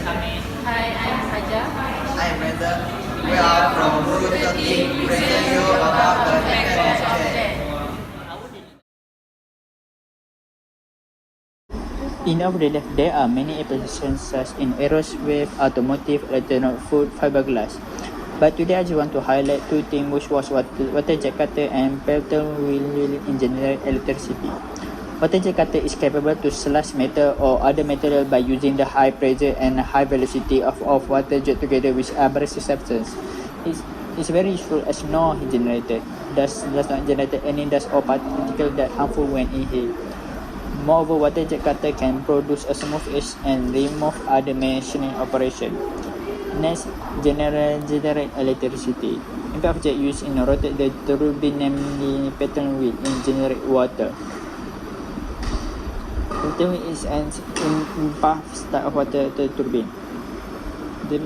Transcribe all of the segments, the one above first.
Hi, I'm Haja. I'm Brandon. We are from Group 13 present you about the impact of jet. In our daily life, there are many applications such in aerospace, automotive, electronic, food, fiberglass. But today I just want to highlight two things which was water jet cutter and pellet wheel in general electricity. Water jet cutter is capable to slash metal or other material by using the high pressure and high velocity of water jet together with abrasive substance. It's, it's very useful as no generator. Does not generate any dust or particle that harmful when inhaled. Moreover, water jet cutter can produce a smooth edge and remove other machining operation. Next, generate electricity. Impact of jet used in rotate the turbine, namely pattern wheel, in generate water. The wheel is an impulse type of water turbine. The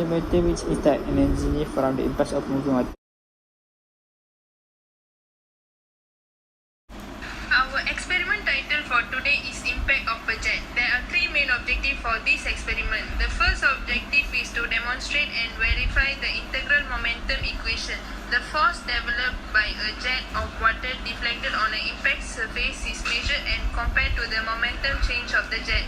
motor which extract energy from the impulse of moving water. Our experiment title for today is Impact of a Jet. There are three main objectives for this experiment. The first objective is to demonstrate and verify the integral momentum equation. The force developed by a jet of water deflected on an impact surface is measured and compared to the momentum change of the jet.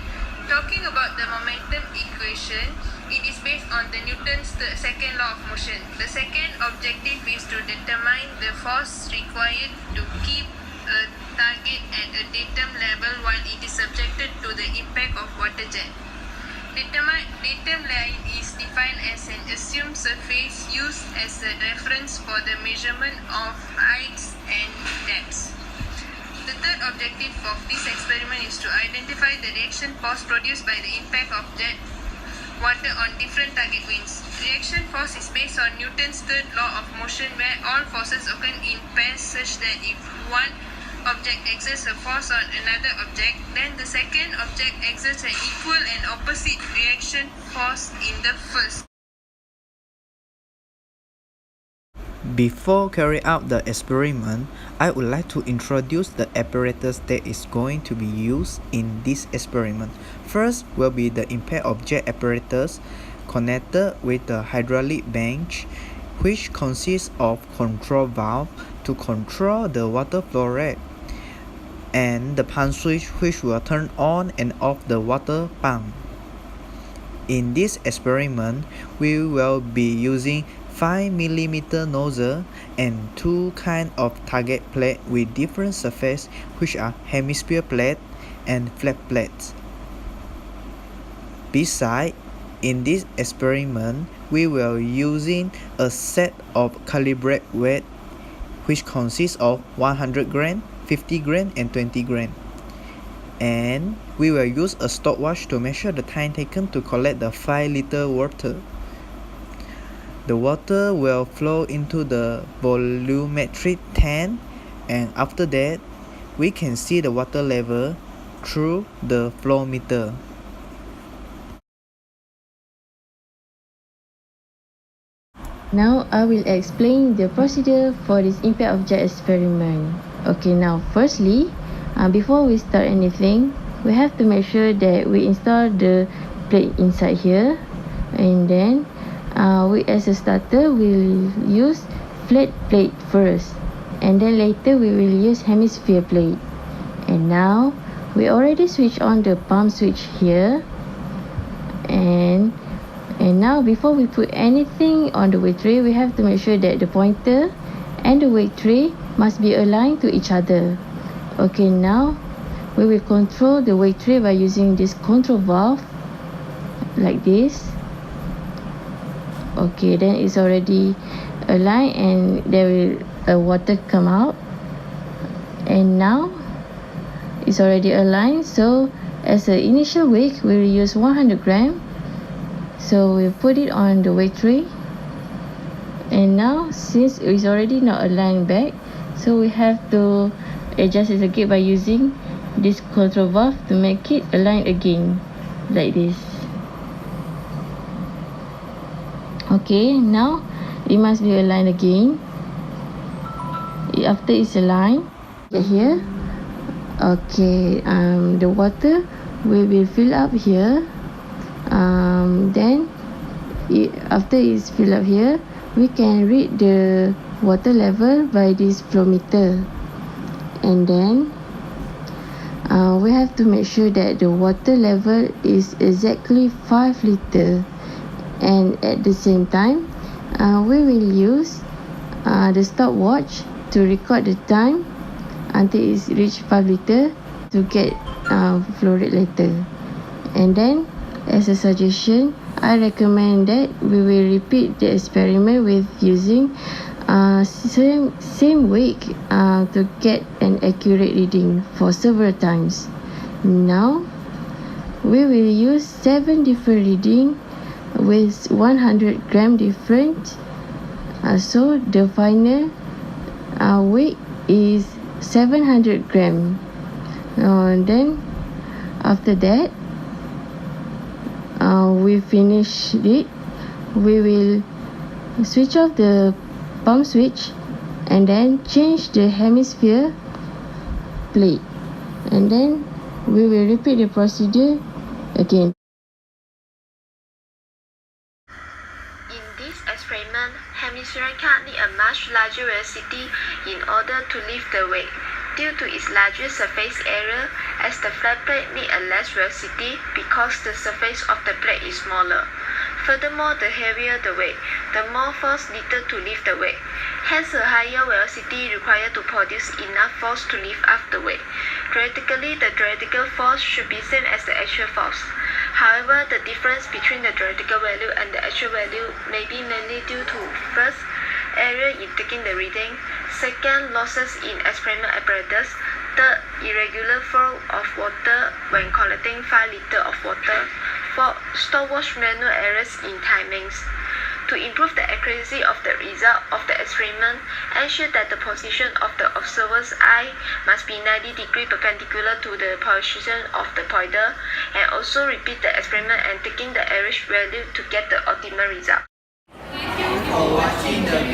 Talking about the momentum equation, it is based on the Newton's second law of motion. The second objective is to determine the force required to keep a target at a datum level while it is subjected to the impact of water jet. Datum line is defined as an assumed surface used as a reference for the measurement of heights and depths. The third objective of this experiment is to identify the reaction force produced by the impact of jet water on different target winds. Reaction force is based on Newton's third law of motion, where all forces occur in pairs such that if one object exerts a force on another object, then the second object exerts an equal and opposite reaction force in the first. Before carrying out the experiment, I would like to introduce the apparatus that is going to be used in this experiment. First will be the impact of jet apparatus connected with the hydraulic bench, which consists of control valve to control the water flow rate, and the pump switch which will turn on and off the water pump. In this experiment, we will be using 5mm nozzle and two kinds of target plate with different surface, which are hemisphere plate and flat plates. Besides, in this experiment, we will using a set of calibrate weight, which consists of 100 gram, 50 gram, and 20 gram. And we will use a stopwatch to measure the time taken to collect the 5-liter water. The water will flow into the volumetric tank, and after that, we can see the water level through the flow meter. Now I will explain the procedure for this impact of jet experiment. Okay, now firstly, before we start anything, we have to make sure that we install the plate inside here, and then we as a starter will use flat plate first, and then later we will use hemisphere plate. And now we already switch on the pump switch here, and now before we put anything on the weight tray, we have to make sure that the pointer and the weight tray must be aligned to each other. Okay, now we will control the weight tray by using this control valve like this. Okay, then it's already aligned and there will water come out, and now it's already aligned. So as an initial weight, we will use 100 gram. So we put it on the weight tray, and now since it's already not aligned back, so we have to adjust it again by using this control valve to make it align again like this. Okay, now it must be aligned again. After it's aligned, here, okay, the water will be filled up here. Then after it's filled up here, we can read the water level by this flow meter, and then we have to make sure that the water level is exactly 5 liter, and at the same time we will use the stopwatch to record the time until it's reached 5 liter to get flow rate later. And then as a suggestion, I recommend that we will repeat the experiment with using same weight to get an accurate reading for several times. Now we will use 7 different reading with 100 gram different, so the final weight is 700 gram. Then after that we finish it, we will switch off the pump switch and then change the hemisphere plate, and then we will repeat the procedure again. In this experiment, hemisphere can need a much larger velocity in order to lift the weight. Due to its larger surface area, as the flat plate need a less velocity because the surface of the plate is smaller. Furthermore, the heavier the weight, the more force needed to lift the weight. Hence, a higher velocity required to produce enough force to lift up the weight. Theoretically, the theoretical force should be same as the actual force. However, the difference between the theoretical value and the actual value may be mainly due to, first, error in taking the reading, second, losses in experiment apparatus, third, irregular flow of water when collecting 5 liters of water, fourth, stopwatch manual errors in timings. To improve the accuracy of the result of the experiment, ensure that the position of the observer's eye must be 90 degrees perpendicular to the position of the pointer, and also repeat the experiment and taking the average value to get the optimal result. For watching the